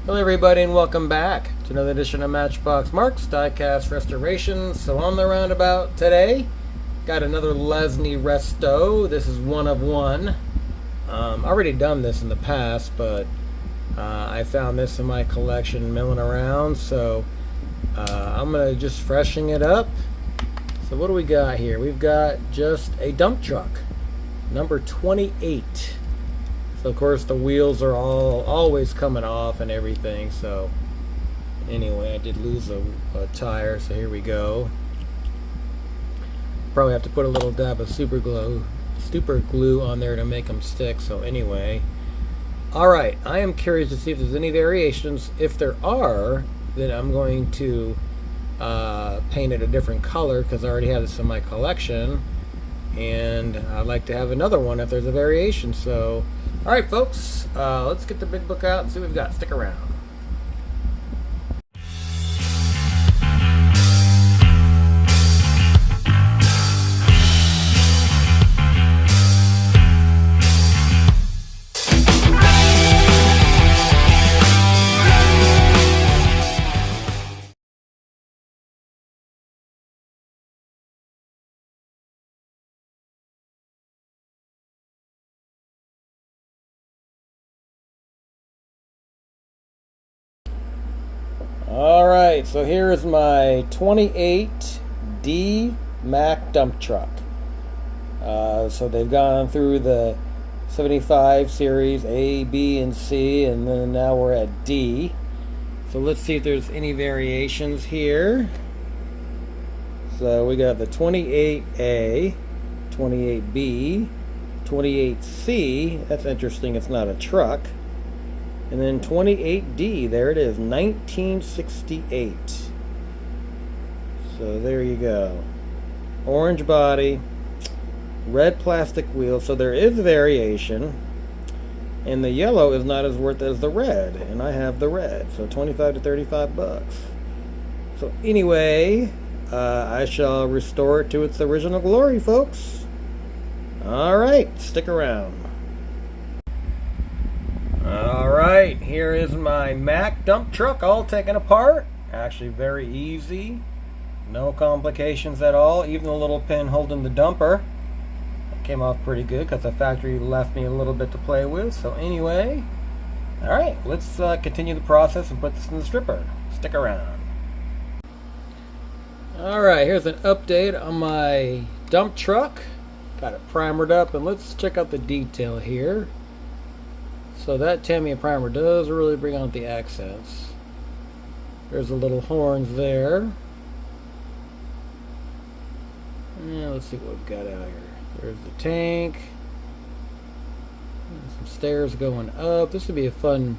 Hello everybody and welcome back to another edition of Matchbox Mark's Diecast Restoration. So on the roundabout today, got another Lesney Resto. This is one of one. Already done this in the past, but I found this in my collection milling around, so I'm going to just freshen it up. So what do we got here? We've got just a dump truck, number 28. So of course the wheels are always coming off and everything. So anyway, I did lose a tire, so here we go. Probably have to put a little dab of super glue on there to make them stick. So anyway, alright, I am curious to see if there's any variations. If there are, then I'm going to paint it a different color because I already have this in my collection, and I'd like to have another one if there's a variation. So alright folks, let's get the big book out and see what we've got. Stick around. Alright, so here is my 28D Mack dump truck. So they've gone through the 75 series A, B, and C, and then now we're at D. So let's see if there's any variations here. So we got the 28A, 28B, 28C. That's interesting, it's not a truck. And then 28D, there it is, 1968. So there you go. Orange body, red plastic wheels, so there is variation. And the yellow is not as worth as the red, and I have the red, so 25 to 35 bucks. So anyway, I shall restore it to its original glory, folks. Alright, stick around. Alright, here is my Mack dump truck all taken apart. Actually very easy. No complications at all. Even the little pin holding the dumper. It came off pretty good because the factory left me a little bit to play with. So anyway, alright, let's continue the process and put this in the stripper. Stick around. Alright, here's an update on my dump truck. Got it primered up, and let's check out the detail here. So that Tamiya primer does really bring out the accents. There's the little horns there. Yeah, let's see what we've got out here. There's the tank. And some stairs going up. This would be a fun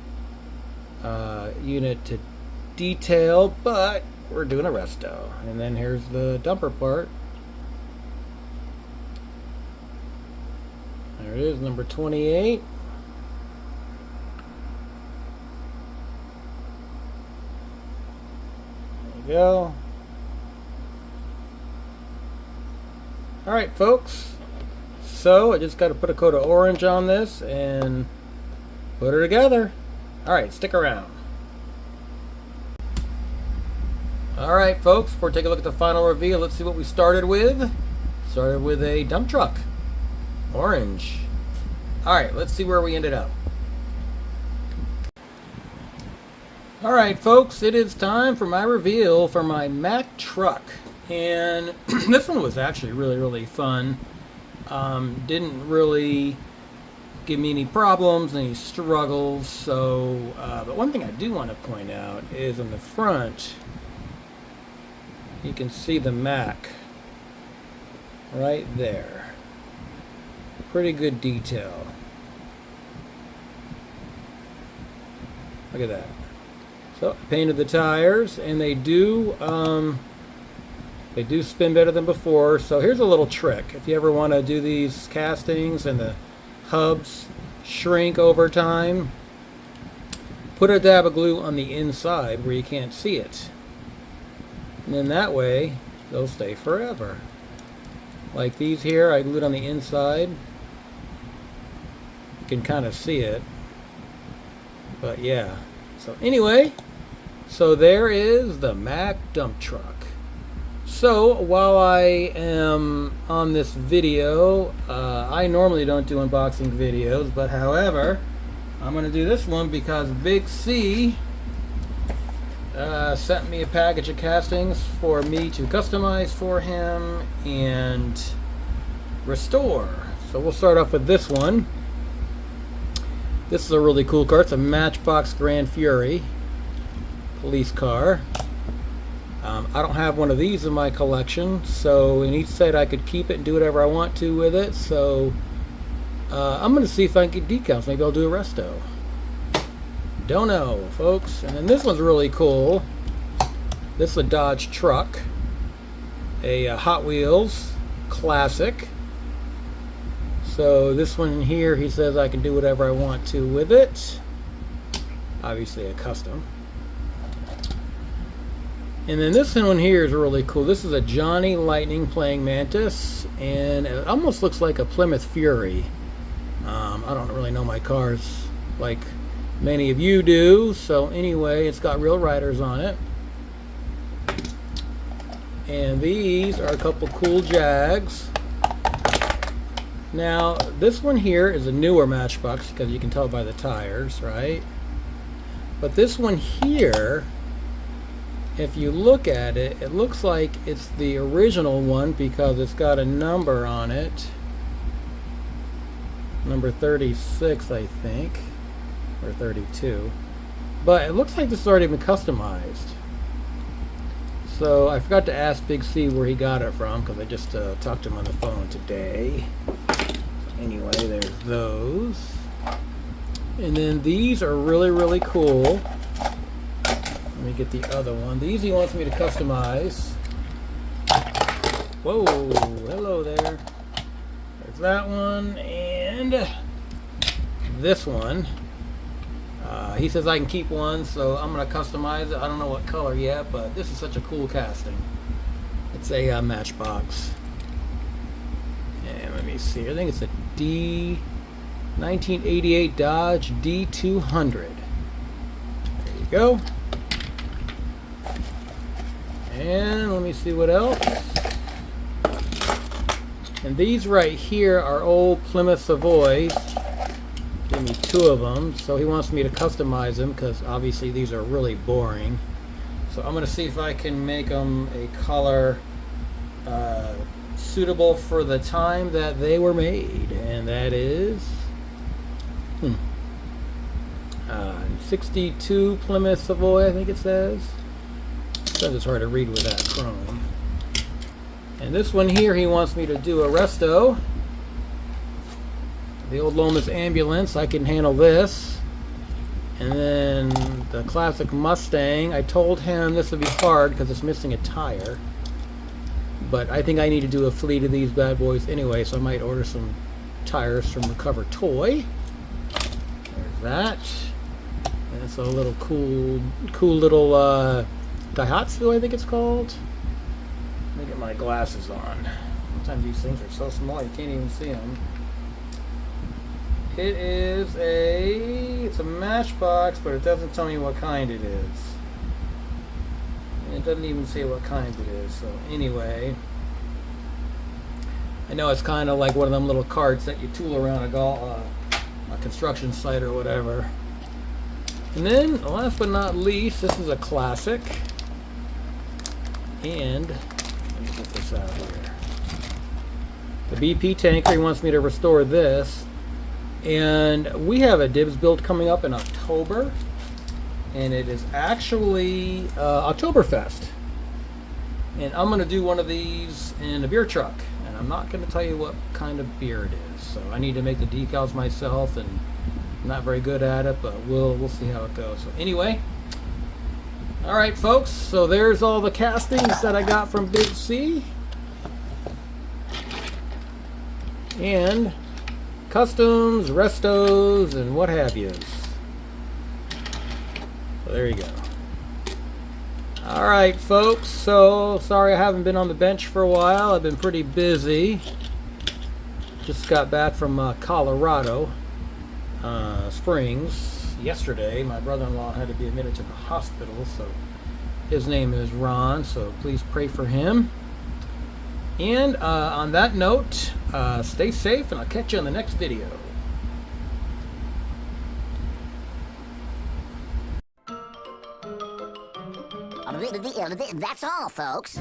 unit to detail, but we're doing a resto. And then here's the dumper part. There it is, number 28. Go. Alright folks, so I just got to put a coat of orange on this and put her together. Alright, stick around. Alright folks, before we take a look at the final reveal, let's see what we started with. Started with a dump truck. Orange. Alright, let's see where we ended up. Alright folks, it is time for my reveal for my Mack truck. And this one was actually really fun. Didn't really give me any problems, any struggles. So, but one thing I do want to point out is in the front, you can see the Mack right there. Pretty good detail. Look at that. So I painted the tires, and they do spin better than before. So here's a little trick. If you ever want to do these castings and the hubs shrink over time, put a dab of glue on the inside where you can't see it. And then that way, they'll stay forever. Like these here, I glued on the inside. You can kind of see it. But yeah. So anyway, so there is the Mack dump truck. So while I am on this video, I normally don't do unboxing videos, but however, I'm going to do this one because Big C sent me a package of castings for me to customize for him and restore. So we'll start off with this one. This is a really cool car. It's a Matchbox Grand Fury police car. I don't have one of these in my collection, so in each set I could keep it and do whatever I want to with it. So I'm going to see if I can get decals. Maybe I'll do a Resto. Don't know, folks. And then this one's really cool. This is a Dodge truck, a Hot Wheels classic. So this one here, he says I can do whatever I want to with it. Obviously a custom. And then this one here is really cool. This is a Johnny Lightning playing Mantis, and it almost looks like a Plymouth Fury. I don't really know my cars like many of you do, so anyway, it's got real riders on it. And these are a couple cool Jags. Now, this one here is a newer Matchbox because you can tell by the tires, right? But this one here, if you look at it, it looks like it's the original one because it's got a number on it. Number 36, I think. Or 32. But it looks like this has already been customized. So I forgot to ask Big C where he got it from because I just talked to him on the phone today. Anyway, there's those. And then these are really, really cool. Let me get the other one. These he wants me to customize. Whoa, hello there. There's that one and this one. He says I can keep one, so I'm going to customize it. I don't know what color yet, but this is such a cool casting. It's a Matchbox. And let me see. I think it's a 1988 Dodge D200. There you go. And let me see what else. And these right here are old Plymouth Savoys. Give me two of them. So he wants me to customize them because obviously these are really boring. So I'm going to see if I can make them a color suitable for the time that they were made. And that is 62 Plymouth Savoy, I think it says. It's hard to read with that chrome. And this one here, he wants me to do a Resto. The old Lomas ambulance, I can handle this. And then the classic Mustang, I told him this would be hard because it's missing a tire. But I think I need to do a fleet of these bad boys anyway, so I might order some tires from Recover Toy. There's that. And it's a little cool little Daihatsu, I think it's called. Let me get my glasses on. Sometimes these things are so small you can't even see them. It's a Matchbox, but it doesn't tell me what kind it is. And it doesn't even say what kind it is. So anyway, I know it's kind of like one of them little carts that you tool around a construction site or whatever. And then, last but not least, this is a classic. And let me get this out here. The BP tanker, he wants me to restore this. And we have a dibs build coming up in October. And it is actually Oktoberfest. And I'm going to do one of these in a beer truck. And I'm not going to tell you what kind of beer it is. So I need to make the decals myself, and I'm not very good at it, but we'll see how it goes. So anyway, all right, folks. So there's all the castings that I got from Big C. And customs, restos, and what have yous. So there you go. All right, folks. So sorry I haven't been on the bench for a while. I've been pretty busy. Just got back from Colorado Springs, yesterday. My brother-in-law had to be admitted to the hospital, so his name is Ron, so please pray for him. And on that note, stay safe, and I'll catch you in the next video. That's all, folks.